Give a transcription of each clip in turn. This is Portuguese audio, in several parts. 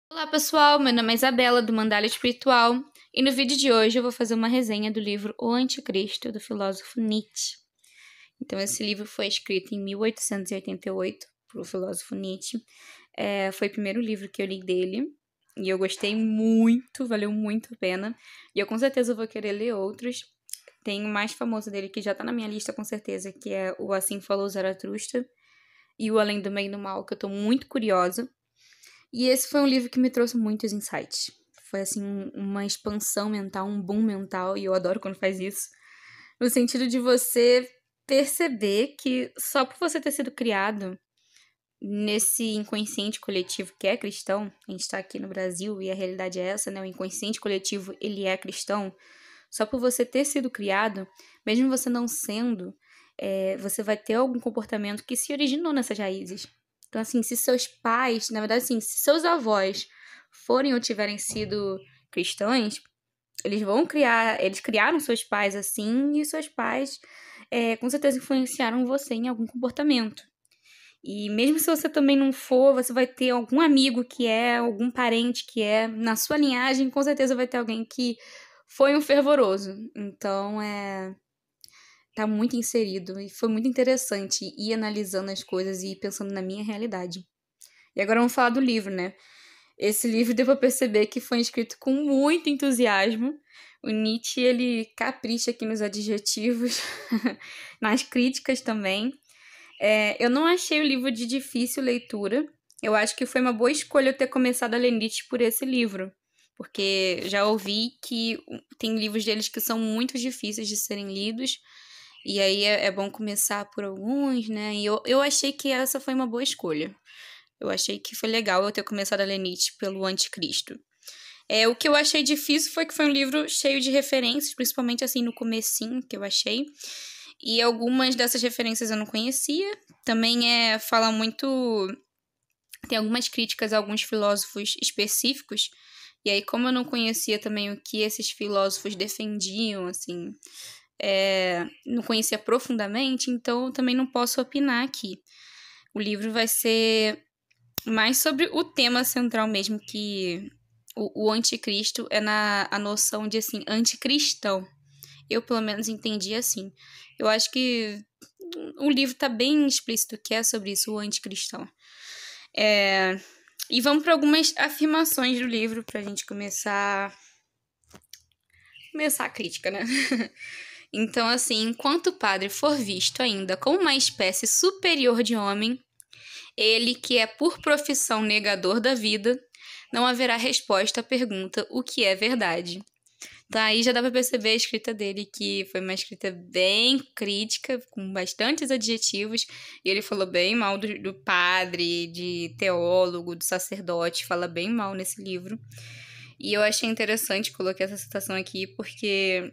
Olá pessoal, meu nome é Isabela do Mandala Espiritual e no vídeo de hoje eu vou fazer uma resenha do livro O Anticristo do filósofo Nietzsche. Então esse livro foi escrito em 1888 por o filósofo Nietzsche. Foi o primeiro livro que eu li dele e eu gostei muito, valeu muito a pena. E eu com certeza vou querer ler outros. Tem o mais famoso dele que já tá na minha lista com certeza, que é o Assim Falou Zaratustra e o Além do Bem e do Mal, que eu tô muito curiosa. E esse foi um livro que me trouxe muitos insights. Foi, assim, uma expansão mental, um boom mental, e eu adoro quando faz isso. No sentido de você perceber que só por você ter sido criado nesse inconsciente coletivo que é cristão, a gente tá aqui no Brasil e a realidade é essa, né? O inconsciente coletivo, ele é cristão. Só por você ter sido criado, mesmo você não sendo, você vai ter algum comportamento que se originou nessas raízes. Então, assim, se seus pais, na verdade, assim, se seus avós forem ou tiverem sido cristãos, eles criaram seus pais assim, e seus pais, com certeza, influenciaram você em algum comportamento. E mesmo se você também não for, você vai ter algum amigo que é, algum parente que é, na sua linhagem, com certeza vai ter alguém que foi um fervoroso. Então, tá muito inserido e foi muito interessante ir analisando as coisas e pensando na minha realidade. E agora vamos falar do livro, né? Esse livro deu pra perceber que foi escrito com muito entusiasmo. O Nietzsche, ele capricha aqui nos adjetivos, nas críticas também. Eu não achei o livro de difícil leitura. Eu acho que foi uma boa escolha eu ter começado a ler Nietzsche por esse livro. Porque já ouvi que tem livros deles que são muito difíceis de serem lidos. E aí é bom começar por alguns, né? E eu achei que essa foi uma boa escolha. Eu achei que foi legal eu ter começado a ler Nietzsche pelo Anticristo. O que eu achei difícil foi que foi um livro cheio de referências, principalmente assim no comecinho, que eu achei. E algumas dessas referências eu não conhecia. Também fala muito. Tem algumas críticas a alguns filósofos específicos. E aí, como eu não conhecia também o que esses filósofos defendiam, assim, não conhecia profundamente, então eu também não posso opinar aqui. O livro vai ser mais sobre o tema central mesmo, que o anticristo é a noção de, assim, anticristão. Eu, pelo menos, entendi assim. Eu acho que o livro tá bem explícito que é sobre isso, o anticristão. E vamos para algumas afirmações do livro pra gente começar a crítica, né? Então, assim, enquanto o padre for visto ainda como uma espécie superior de homem, ele que é por profissão negador da vida, não haverá resposta à pergunta o que é verdade. Então aí já dá pra perceber a escrita dele, que foi uma escrita bem crítica, com bastantes adjetivos, e ele falou bem mal do padre, de teólogo, do sacerdote, fala bem mal nesse livro. E eu achei interessante colocar essa citação aqui, porque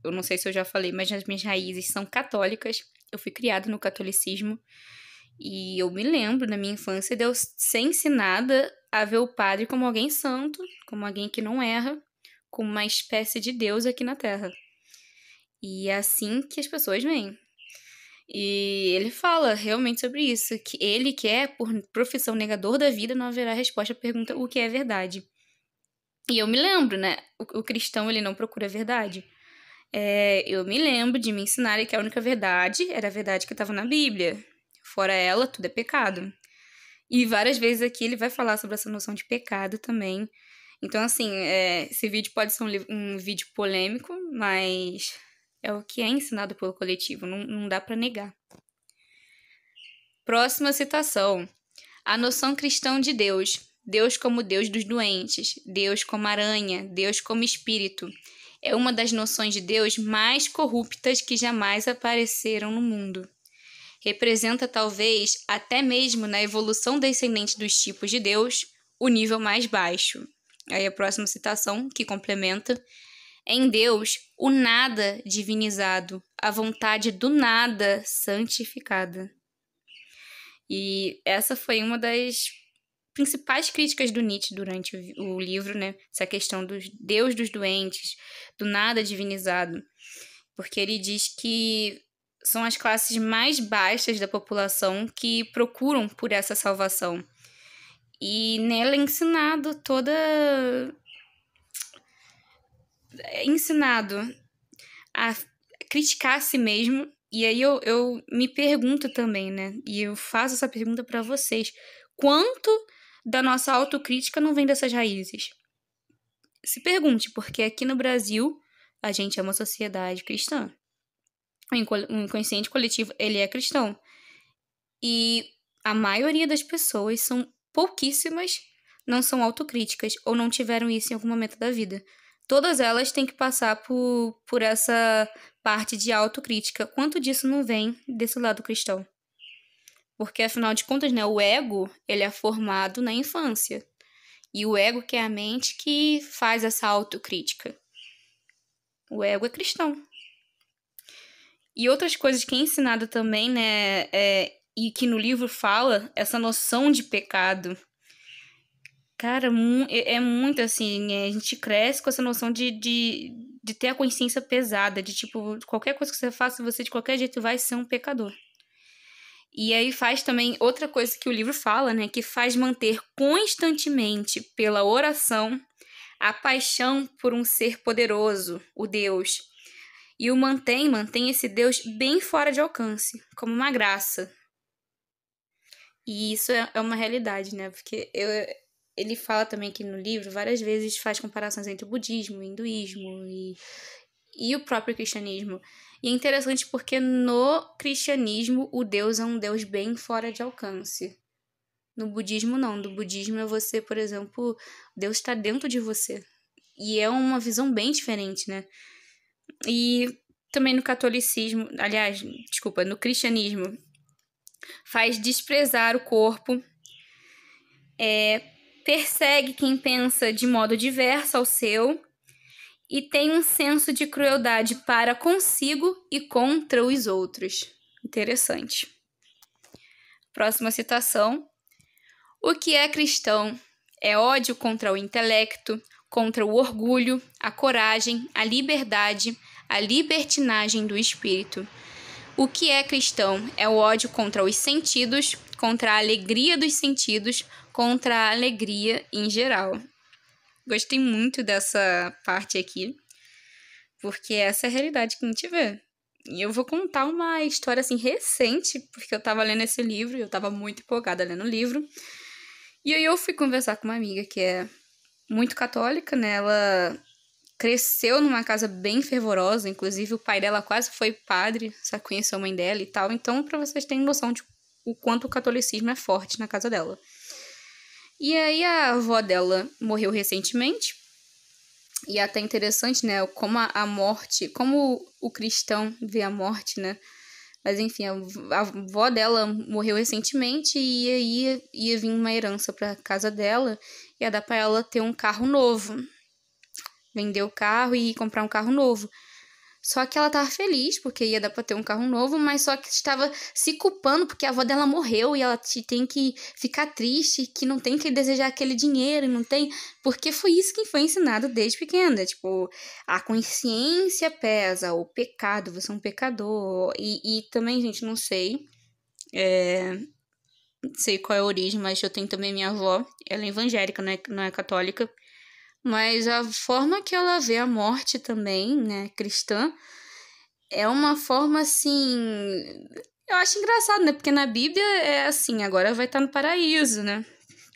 eu não sei se eu já falei, mas as minhas raízes são católicas, eu fui criada no catolicismo, e eu me lembro, na minha infância, de eu ser ensinada a ver o padre como alguém santo, como alguém que não erra, como uma espécie de Deus aqui na Terra. E é assim que as pessoas veem. E ele fala realmente sobre isso, que ele que é, por profissão, negador da vida, não haverá resposta à pergunta o que é verdade. E eu me lembro, né? O cristão, ele não procura a verdade. Eu me lembro de me ensinarem que a única verdade era a verdade que estava na Bíblia. Fora ela, tudo é pecado. E várias vezes aqui ele vai falar sobre essa noção de pecado também. Então, assim, esse vídeo pode ser um vídeo polêmico, mas é o que é ensinado pelo coletivo, não dá pra negar. Próxima citação. A noção cristã de Deus. Deus como Deus dos doentes, Deus como aranha, Deus como espírito. É uma das noções de Deus mais corruptas que jamais apareceram no mundo. Representa, talvez, até mesmo na evolução descendente dos tipos de Deus, o nível mais baixo. Aí a próxima citação, que complementa. Em Deus, o nada divinizado, a vontade do nada santificada. E essa foi uma das principais críticas do Nietzsche durante o livro, né? Essa questão do Deus dos doentes, do nada divinizado. Porque ele diz que são as classes mais baixas da população que procuram por essa salvação. E nela é ensinado a criticar a si mesmo. E aí eu me pergunto também, né? E eu faço essa pergunta para vocês. Quanto da nossa autocrítica não vem dessas raízes? Se pergunte, porque aqui no Brasil a gente é uma sociedade cristã. O inconsciente coletivo, ele é cristão. E a maioria das pessoas são pouquíssimas, não são autocríticas ou não tiveram isso em algum momento da vida. Todas elas têm que passar por essa parte de autocrítica. Quanto disso não vem desse lado cristão? Porque, afinal de contas, né, o ego, ele é formado na infância. E o ego que é a mente que faz essa autocrítica. O ego é cristão. E outras coisas que é ensinado também, né, e que no livro fala, essa noção de pecado. Cara, é muito assim, a gente cresce com essa noção de ter a consciência pesada, de tipo, qualquer coisa que você faça, você de qualquer jeito vai ser um pecador. E aí faz também outra coisa que o livro fala, né, que faz manter constantemente pela oração a paixão por um ser poderoso, o Deus. E o mantém esse Deus bem fora de alcance, como uma graça. E isso é uma realidade, né? Porque ele fala também aqui no livro, várias vezes faz comparações entre o budismo, o hinduísmo e o próprio cristianismo. E é interessante porque no cristianismo o Deus é um Deus bem fora de alcance. No budismo, não. No budismo é você, por exemplo, Deus está dentro de você. E é uma visão bem diferente, né? E também no catolicismo, aliás, desculpa, no cristianismo, faz desprezar o corpo, persegue quem pensa de modo diverso ao seu e tem um senso de crueldade para consigo e contra os outros. Interessante. Próxima citação. O que é cristão é ódio contra o intelecto, contra o orgulho, a coragem, a liberdade, a libertinagem do espírito. O que é cristão é o ódio contra os sentidos, contra a alegria dos sentidos, contra a alegria em geral. Gostei muito dessa parte aqui, porque essa é a realidade que a gente vê. E eu vou contar uma história assim recente, porque eu tava lendo esse livro, eu tava muito empolgada lendo o livro. E aí eu fui conversar com uma amiga que é muito católica, né? Ela cresceu numa casa bem fervorosa, inclusive o pai dela quase foi padre, só conheceu a mãe dela e tal. Então, pra vocês terem noção de o quanto o catolicismo é forte na casa dela. E aí a avó dela morreu recentemente. E é até interessante, né, como a morte, como o cristão vê a morte, né? Mas enfim, a avó dela morreu recentemente e aí ia vir uma herança pra casa dela. Ia dar pra ela ter um carro novo. Vender o carro e comprar um carro novo. Só que ela tava feliz, porque ia dar pra ter um carro novo, mas só que estava se culpando porque a avó dela morreu e ela tem que ficar triste, que não tem que desejar aquele dinheiro, não tem... Porque foi isso que foi ensinado desde pequena, tipo, a consciência pesa, o pecado, você é um pecador. E também, gente, não sei, sei qual é a origem, mas eu tenho também minha avó, ela é evangélica, não é católica. Mas a forma que ela vê a morte também, né, cristã, é uma forma, assim... Eu acho engraçado, né? Porque na Bíblia é assim, agora vai estar no paraíso, né?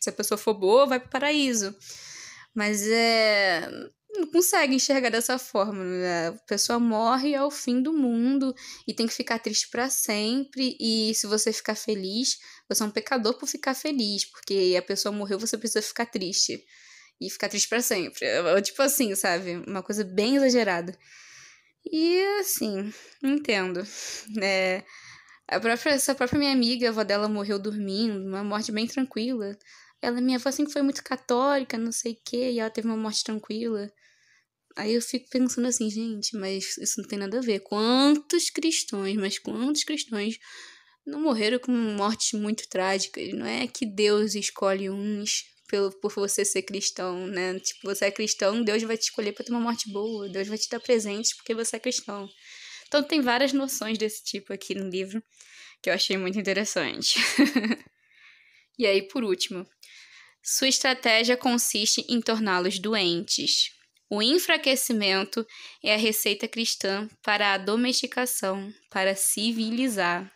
Se a pessoa for boa, vai pro paraíso. Mas não consegue enxergar dessa forma, né? A pessoa morre é o fim do mundo e tem que ficar triste para sempre. E se você ficar feliz, você é um pecador por ficar feliz, porque a pessoa morreu, você precisa ficar triste. E ficar triste pra sempre. Tipo assim, sabe? Uma coisa bem exagerada. E assim, entendo. Essa própria minha amiga, a avó dela morreu dormindo, uma morte bem tranquila. Minha avó sempre foi muito católica, não sei o quê, e ela teve uma morte tranquila. Aí eu fico pensando assim, gente, mas isso não tem nada a ver. Quantos cristãos não morreram com mortes muito trágicas? Não é que Deus escolhe uns por você ser cristão, né? Tipo, você é cristão, Deus vai te escolher pra ter uma morte boa, Deus vai te dar presentes porque você é cristão. Então tem várias noções desse tipo aqui no livro que eu achei muito interessante. E aí, por último, Sua estratégia consiste em torná-los doentes. O enfraquecimento é a receita cristã para a domesticação, para civilizar.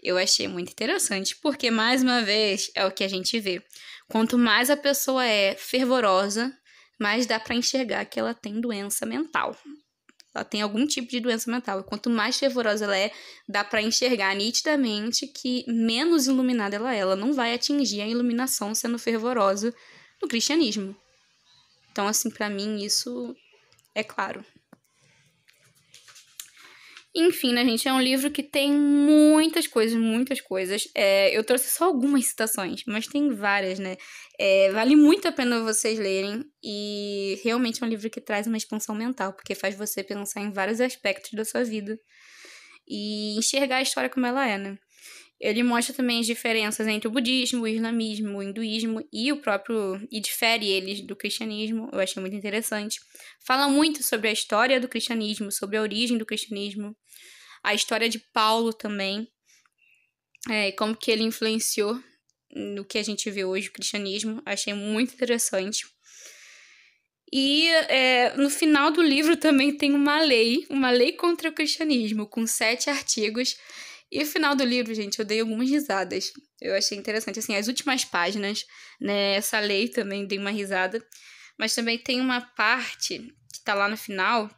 Eu achei muito interessante, porque, mais uma vez, é o que a gente vê. Quanto mais a pessoa é fervorosa, mais dá para enxergar que ela tem doença mental. Ela tem algum tipo de doença mental. E quanto mais fervorosa ela é, dá para enxergar nitidamente que menos iluminada ela é. Ela não vai atingir a iluminação sendo fervorosa no cristianismo. Então, assim, para mim, isso é claro. Enfim, né, gente? É um livro que tem muitas coisas, muitas coisas. Eu trouxe só algumas citações, mas tem várias, né? Vale muito a pena vocês lerem. E realmente é um livro que traz uma expansão mental, porque faz você pensar em vários aspectos da sua vida e enxergar a história como ela é, né? Ele mostra também as diferenças entre o budismo, o islamismo, o hinduísmo e difere eles do cristianismo. Eu achei muito interessante. Fala muito sobre a história do cristianismo, sobre a origem do cristianismo, a história de Paulo também, como que ele influenciou no que a gente vê hoje, o cristianismo. Achei muito interessante. E no final do livro também tem uma lei contra o cristianismo, com 7 artigos. E o final do livro, gente, eu dei algumas risadas. Eu achei interessante, assim, as últimas páginas, né, essa lei também dei uma risada. Mas também tem uma parte que tá lá no final,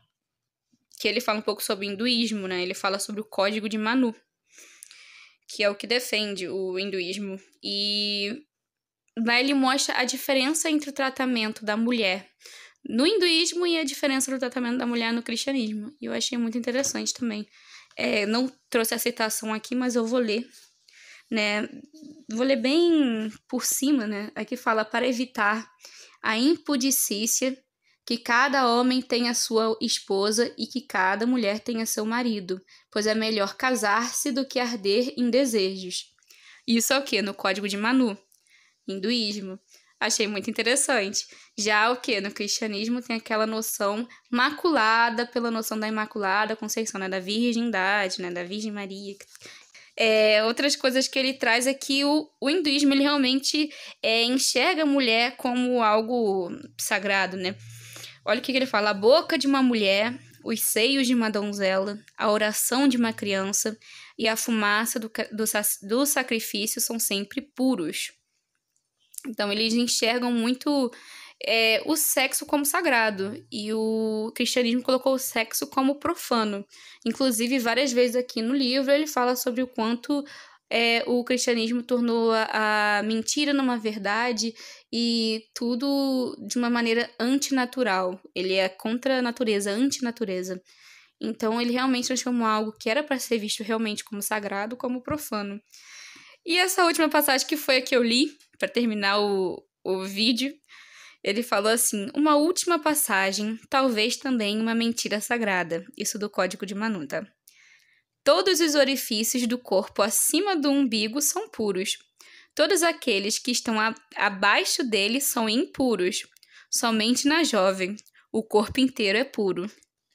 que ele fala um pouco sobre o hinduísmo, né? Ele fala sobre o Código de Manu, que é o que defende o hinduísmo. E lá ele mostra a diferença entre o tratamento da mulher no hinduísmo e a diferença do tratamento da mulher no cristianismo. E eu achei muito interessante também. Não trouxe a citação aqui, mas eu vou ler, né? Vou ler bem por cima, né? Aqui fala: para evitar a impudicícia, que cada homem tenha sua esposa e que cada mulher tenha seu marido, pois é melhor casar-se do que arder em desejos. Isso é o quê? No Código de Manu, hinduísmo. Achei muito interessante. Já o que? No cristianismo tem aquela noção maculada pela noção da Imaculada Conceição, né? Da virgindade, né? Da Virgem Maria. Outras coisas que ele traz é que o hinduísmo ele realmente enxerga a mulher como algo sagrado, né? Olha o que ele fala: a boca de uma mulher, os seios de uma donzela, a oração de uma criança e a fumaça do sacrifício são sempre puros. Então, eles enxergam muito o sexo como sagrado, e o cristianismo colocou o sexo como profano. Inclusive, várias vezes aqui no livro, ele fala sobre o quanto o cristianismo tornou a mentira numa verdade e tudo de uma maneira antinatural. Ele é contra a natureza, antinatureza. Então, ele realmente transformou algo que era para ser visto realmente como sagrado, como profano. E essa última passagem que foi a que eu li, para terminar o vídeo, ele falou assim: uma última passagem, talvez também uma mentira sagrada. Isso do Código de Manu, tá? Todos os orifícios do corpo acima do umbigo são puros. Todos aqueles que estão abaixo dele são impuros. Somente na jovem, o corpo inteiro é puro.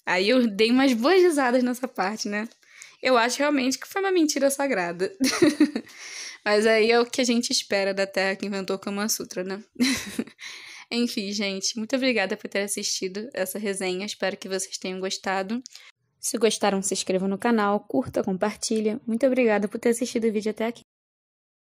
Aí eu dei umas boas risadas nessa parte, né? Eu acho realmente que foi uma mentira sagrada. Mas aí é o que a gente espera da Terra que inventou o Kama Sutra, né? Enfim, gente, muito obrigada por ter assistido essa resenha. Espero que vocês tenham gostado. Se gostaram, se inscrevam no canal, curta, compartilha. Muito obrigada por ter assistido o vídeo até aqui.